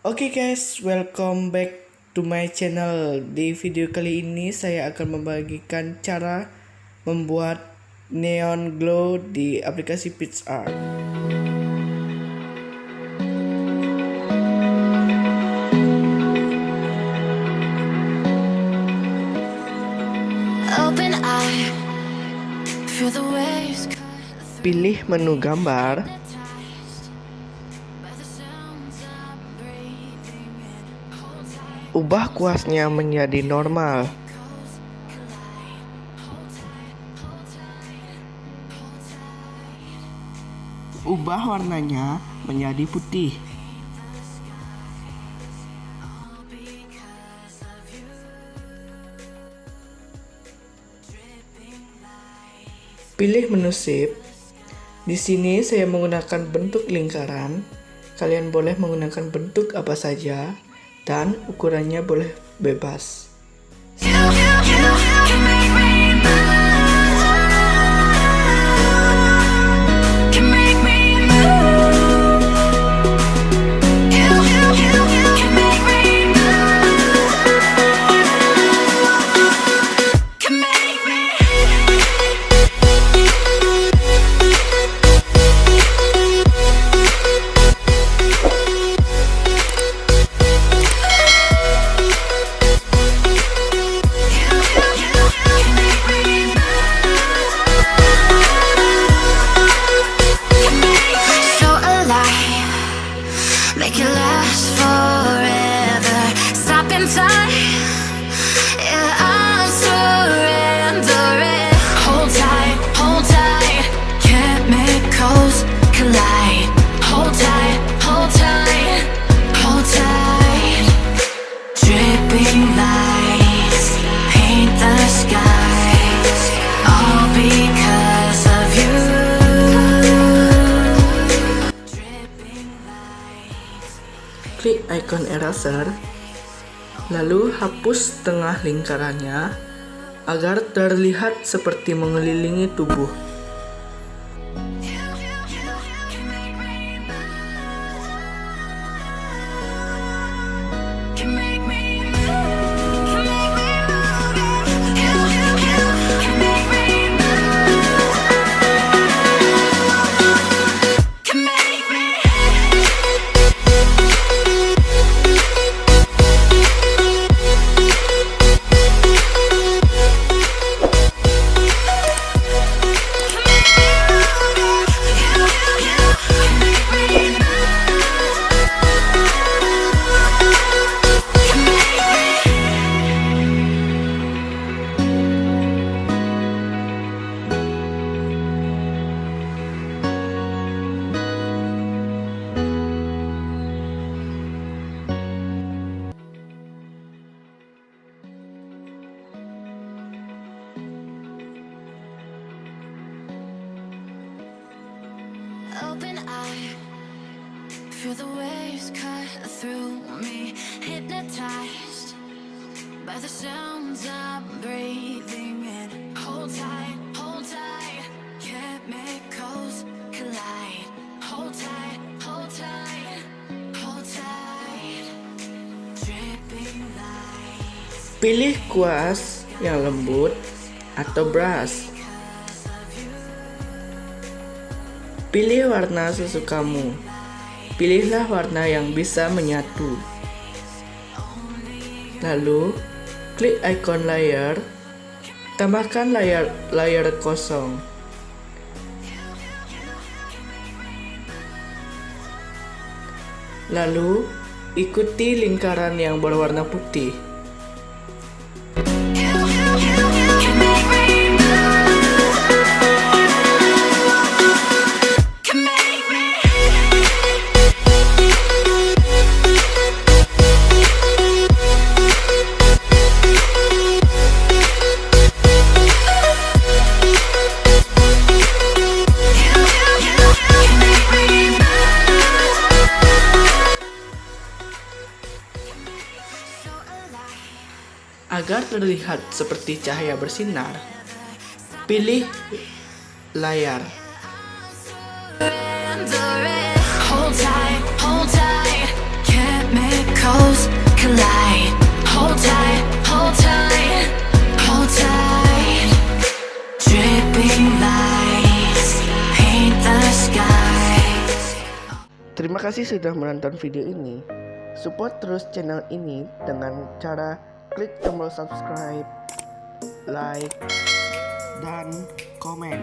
Oke guys, welcome back to my channel. Di video kali ini saya akan membagikan cara membuat neon glow di aplikasi Pictsart. Pilih menu gambar, ubah kuasnya menjadi normal. Ubah warnanya menjadi putih. Pilih menu shape. Di sini saya menggunakan bentuk lingkaran. Kalian boleh menggunakan bentuk apa saja dan ukurannya boleh bebas. Make it last forever. Stop in time. Yeah, I'm surrendering. Hold tight, hold tight. Chemicals collide. Hold tight, hold tight, hold tight. Dripping lights paint the skies, all because of you. Klik icon eraser, lalu hapus tengah lingkarannya agar terlihat seperti mengelilingi tubuh. Open eye, feel the waves cut through me. Hypnotized by the sounds I'm breathing in. Hold tight, chemicals collide. Hold tight, hold tight, hold tight. Dripping lights. Pilih kuas yang lembut atau brush. Pilih warna sesukamu. Pilihlah warna yang bisa menyatu. Lalu, klik icon layer. Tambahkan layer kosong. Lalu, ikuti lingkaran yang berwarna putih. Agar terlihat seperti cahaya bersinar, pilih layar. Hold tight, hold tight. Can't make collide. Hold tight, hold tight, hold tight. Dripping lights paint the skies. Terima kasih sudah menonton video ini. Support terus channel ini dengan cara klik tombol subscribe, like, dan komen.